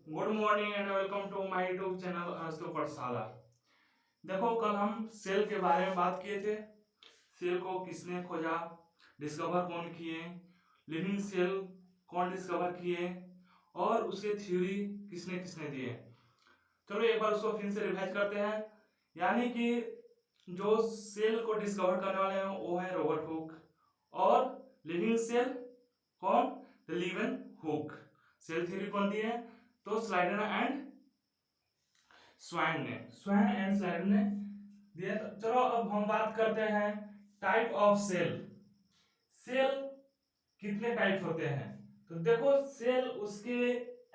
Good morning and welcome to my YouTube channel Astu Pathshala. देखो, कल हम सेल के बारे में बात किए थे। सेल को किसने खोजा, डिस्कवर कौन किए, लिविंग सेल कौन डिस्कवर किए और उसके थ्योरी किसने किसने दिए। चलो एक बार उसको फिर से रिवाइज करते हैं। यानी कि जो सेल को डिस्कवर करने वाले हैं वो है रॉबर्ट हुक, और लिविंग सेल कौन, द लिवन हुक। सेल थ्योरी कौन दी है, तो स्लाइडर एंड स्लाइडर ने दिया। तो चलो अब हम बात करते हैं टाइप ऑफ सेल। सेल कितने टाइप होते हैं, तो देखो सेल उसके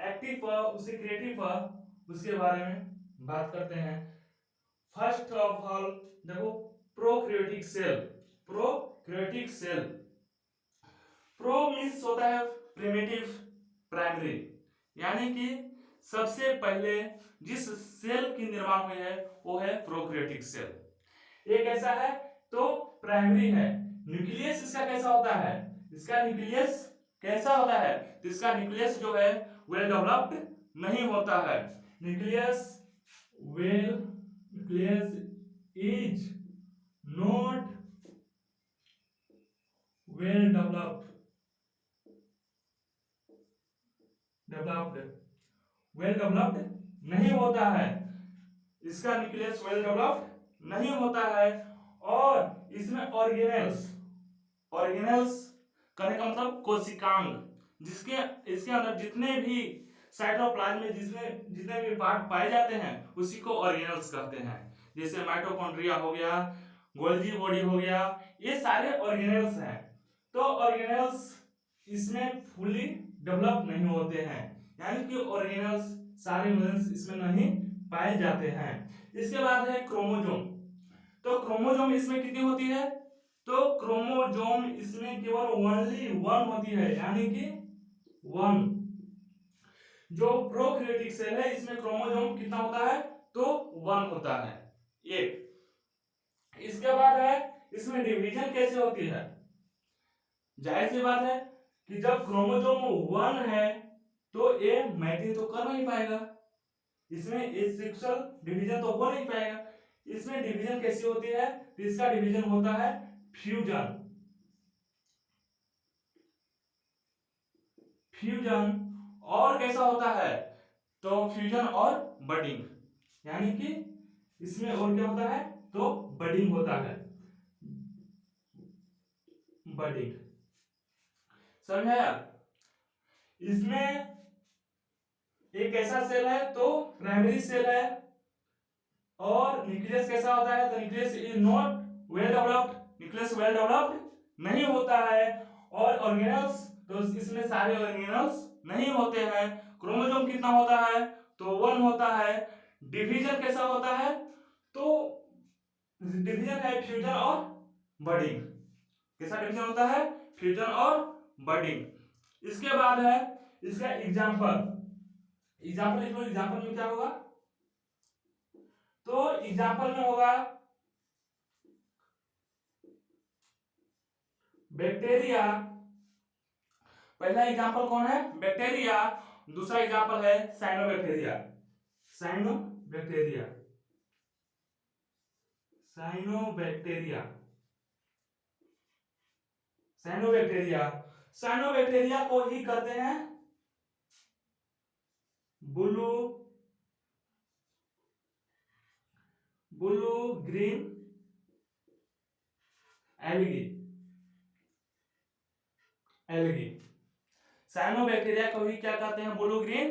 एक्टिव पर, उसके क्रिएटिव पर, उसके बारे में बात करते हैं। फर्स्ट ऑफ ऑल देखो, prokaryotic cell. Prokaryotic cell, pro means होता है प्रिमिटिव प्राइमरी, यानी कि सबसे पहले जिस सेल की निर्माण हुई है वो है प्रोक्रियोटिक सेल। एक ऐसा है तो प्राइमरी है। न्यूक्लियस इसका कैसा होता है, इसका न्यूक्लियस कैसा होता है, तो इसका न्यूक्लियस जो है वेल डेवलप्ड नहीं होता है। Nucleus well nucleus is not well developed well developed नहीं होता है। इसका न्यूक्लियस वेल डेवलप्ड नहीं होता है। और इसमें ऑर्गेनेल्स, ऑर्गेनेल्स कहने का मतलब कोशिकांग, जिसके इसके अंदर जितने भी साइटोप्लाज्म में जिसमें जितने भी पार्ट पाए जाते हैं उसी को ऑर्गेनेल्स कहते हैं। जैसे माइटोकॉन्ड्रिया हो गया, गोल्जी बॉडी हो गया, ये सारे ऑर्गेनेल्स हैं। तो ऑर्गेनेल्स इसमें फुली डेवलप नहीं होते हैं, यानी कि ऑर्गेनेल्स सारे यूनिट्स इसमें नहीं पाए जाते हैं। इसके बाद है क्रोमोजोम। तो क्रोमोजोम इसमें कितनी होती है, तो क्रोमोजोम इसमें केवल ओनली वन होती है, यानी कि वन। जो प्रोकैरियोटिक सेल है इसमें क्रोमोजोम कितना होता है, तो वन होता है, एक। इसके बाद है इसमें डिवीजन कैसे होती है। जाहिर सी बात है कि जब क्रोमोजोम वन है तो ये मैचिंग तो कर नहीं पाएगा, इसमें एसेक्सुअल डिवीजन तो हो नहीं पाएगा। इसमें डिवीजन कैसी होती है, तो इसका डिवीजन होता है फ्यूजन। फ्यूजन और कैसा होता है, तो फ्यूजन और बडिंग, यानी कि इसमें और क्या होता है, तो बडिंग होता है, बडिंग। समझाया। इसमें एक ऐसा सेल है तो प्राइमरी सेल है, और न्यूक्लियस कैसा होता है, तो nucleus is not well developed, nucleus well developed नहीं होता है। और ऑर्गेनल्स, तो इसमें सारे ऑर्गेनल्स नहीं होते हैं। क्रोमोसोम कितना होता है, तो वन होता है। डिवीजन कैसा होता है, तो डिवीजन है फ्यूजन और बडिंग। कैसा डिवीजन होता है, फ्यूजन और बडिंग। इसके बाद है इसका एग्जांपल। एग्जांपल लिख लो, एग्जांपल में क्या होगा, तो एग्जांपल में होगा बैक्टीरिया। पहला एग्जांपल कौन है, बैक्टीरिया। दूसरा एग्जांपल है cyanobacteria. Cyanobacteria, cyanobacteria, cyanobacteria. Cyanobacteria को ही कहते हैं blue, blue green algae, algae. Cyanobacteria को ही क्या कहते हैं, ब्लू ग्रीन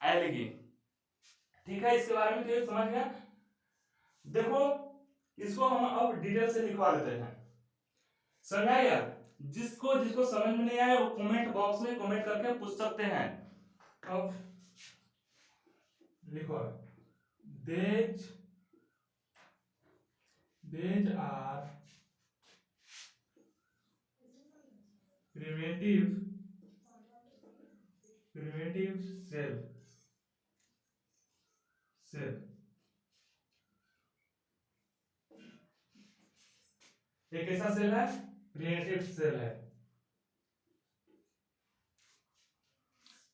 एल्गी। ठीक है, इसके बारे में तो ये समझ गया। देखो, इसको हम अब डिटेल से लिखवा देते हैं। समझा गया। जिसको जिसको समझ में नहीं आया वो कमेंट बॉक्स में कमेंट करके पूछ सकते हैं। अब लिखो, these these are primitive primitive cell, cell. एक ऐसा सेल है, प्रिमिटिव सेल है।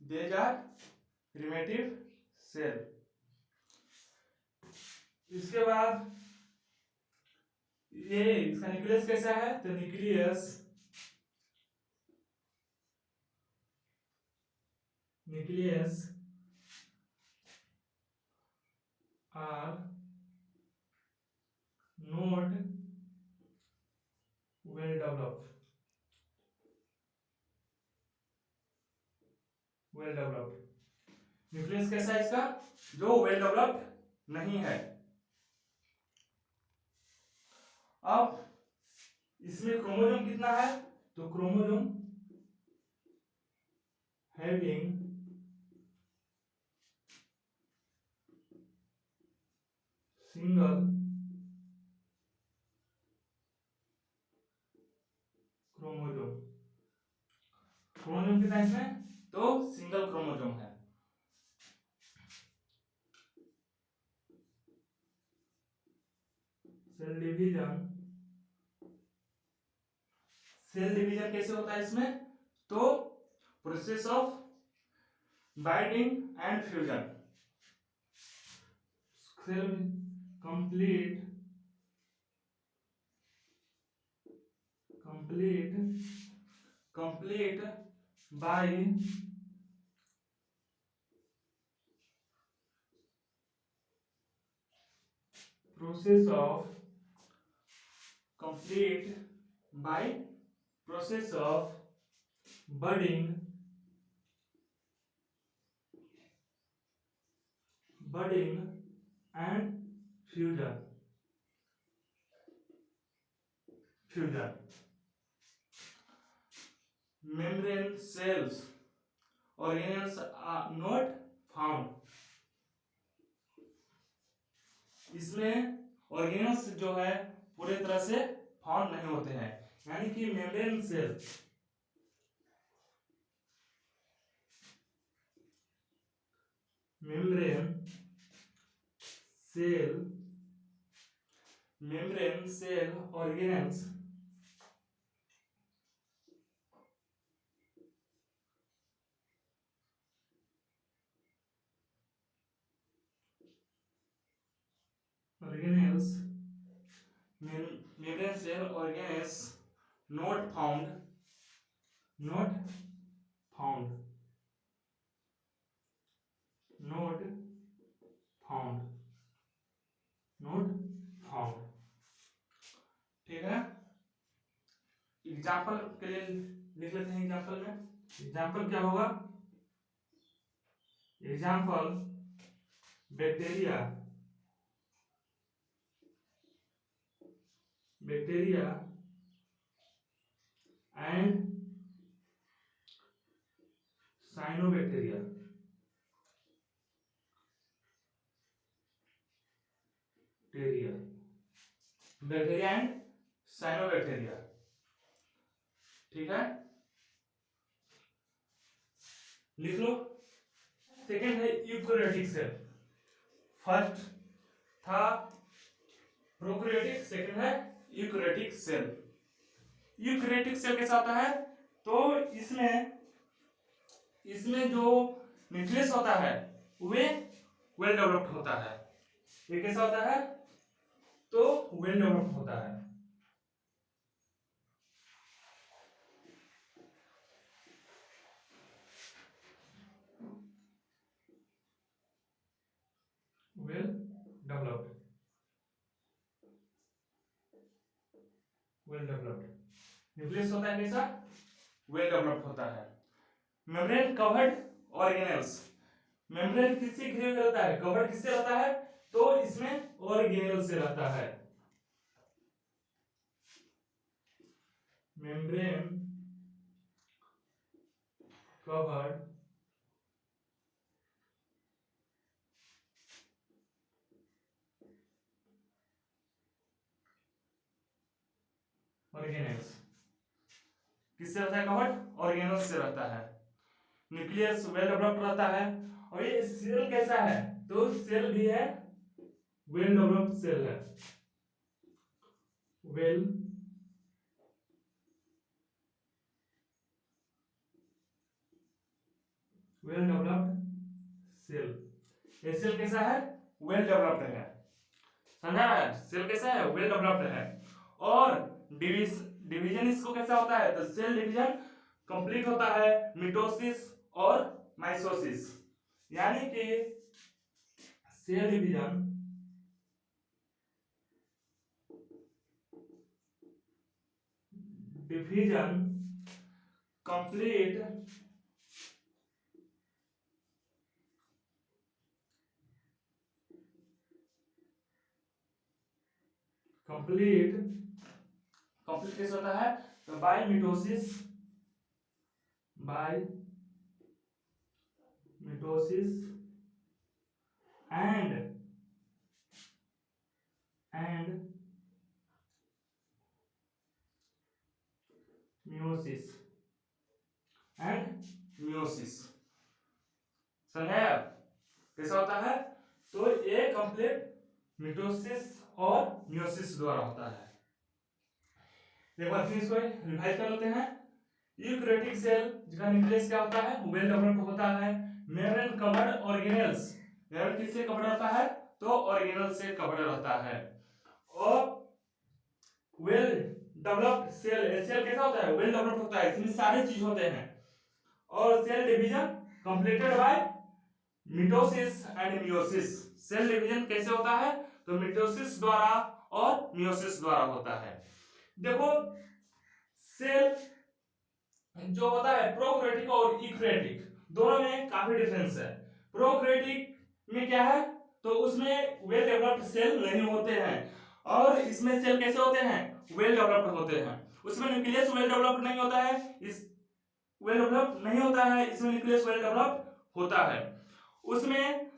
देज आर प्रिमिटिव सेल। इसके बाद ये इसका न्यूक्लियस कैसा है, तो nucleus are not well developed. Nucleus कैसा है इसका, जो वेल डेवलप्ड नहीं है। अब इसमें क्रोमोसोम कितना है, तो chromosome having single chromosome. Chromosome कितना है इसमें, तो सिंगल क्रोमोसोम है। सेल डिवीजन कैसे होता है इसमें, तो process of binding and fusion. Cell complete by process of complete by process of budding and fusion। membrane cells organelles are not found। इसमें ऑर्गेनल्स जो है पूरे तरह से फाउंड नहीं होते हैं, यानी कि membrane cell organelles membrane cell organelles not found not found not found not found। ठीक है, एग्जाम्पल के लिए लिख लेते हैं। एग्जाम्पल में एग्जाम्पल क्या होगा, example bacteria and cyanobacteria. Bacteria and cyanobacteria. ठीक है, लिख लो। सेकेंड है यूकैरियोटिक सेल। फर्स्ट था प्रोकैरियोटिक, सेकेंड है यूकैरियोटिक सेल। यूकैरियोटिक सेल कैसा होता है, तो इसमें जो न्यूक्लियस होता है वे वेल डेवलप्ड होता है। ये कैसा होता है, तो वेल डेवलप्ड होता है। वेल डेवलप्ड न्यूक्लियस होता है कैसा, वेल डेवलप्ड होता है। Membrane covered organelles. मेम्ब्रेन किससे घिरे हुए रहता है, कवर्ड किससे रहता है, तो इसमें ऑर्गेनेल से रहता है। मेम्ब्रेन कवर्ड ऑर्गेनेल्स किससे रहता है, कवर्ड ऑर्गेनेल्स से रहता है। न्यूक्लियस वेल डेवलप्ड रहता है। और ये सेल कैसा है, तो सेल भी है वेल डेवलप्ड सेल है। वेल डेवलप्ड ये सेल कैसा है, वेल डेवलप्ड है, समझा है, सेल कैसा है, वेल डेवलप्ड है। और डिवीजन इसको कैसा होता है, तो सेल डिवीजन कंप्लीट होता है मिटोसिस और माइटोसिस, यानी कि cell division complete complete complete कैसे होता है, तो बाय मिटोसिस एंड मियोसिस, समझे कैसा होता है, तो ये कंप्लीट मिटोसिस और मियोसिस द्वारा होता है। एक बार फिर इसको रिवाइज कर लेते हैं। यूकैरियोटिक सेल जिसका न्यूक्लियस क्या होता है, वेल डेवलप्ड होता है, मेम्ब्रेन कवर्ड ऑर्गेनेल्स, मेम्ब्रेन किससे कवर्ड रहता है, तो ऑर्गेनेल से कवर्ड रहता है। और वेल डेवलप्ड सेल, सेल कैसा होता है, वेल डेवलप्ड होता है, इसमें सारे चीज होते हैं। और cell division completed by mitosis and meiosis, cell division कैसे होता है, तो मिटोसिस द्वारा और मियोसिस द्वारा होता है। देखो सेल जो होता है प्रोकैरियोटिक और यूकैरियोटिक दोनों में काफी डिफरेंस है। प्रोकैरियोटिक में क्या है, तो उसमें वेल डेवलप्ड सेल नहीं होते हैं, और इसमें सेल कैसे होते हैं, वेल डेवलप्ड होते हैं। उसमें न्यूक्लियस वेल डेवलप्ड नहीं होता है, इस वेल डेवलप्ड नहीं होता है, इसमें न्यूक्लियस वेल डेवलप्ड होता है। उसमें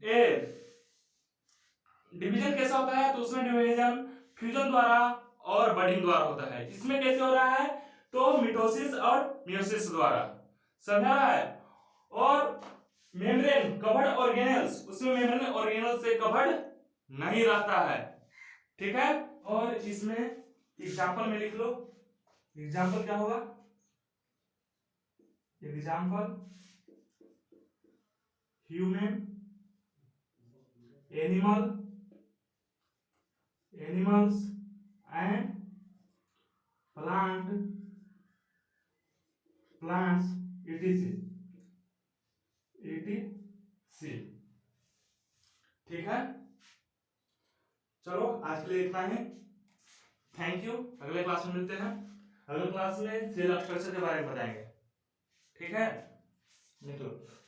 ए डिवीजन कैसा होता है, तो उसमें डिवीजन फ्यूजन द्वारा और बडिंग द्वारा होता है। इसमें कैसे हो रहा है, तो मिटोसिस और मियोसिस द्वारा, समझा रहा है। और मेम्ब्रेन कवर्ड ऑर्गेनेल्स, उसमें मेम्ब्रेन ऑर्गेनेल्स से कवर्ड नहीं रहता है, ठीक है। और इसमें एग्जांपल में लिख लो, एग्जांपल क्या होगा, example human, animals and plants etc, ठीक है। चलो आज के लिए इतना ही, थैंक यू। अगले क्लास में मिलते हैं, अगले क्लास में सेल स्ट्रक्चर के बारे में बताएंगे, ठीक है मित्रों।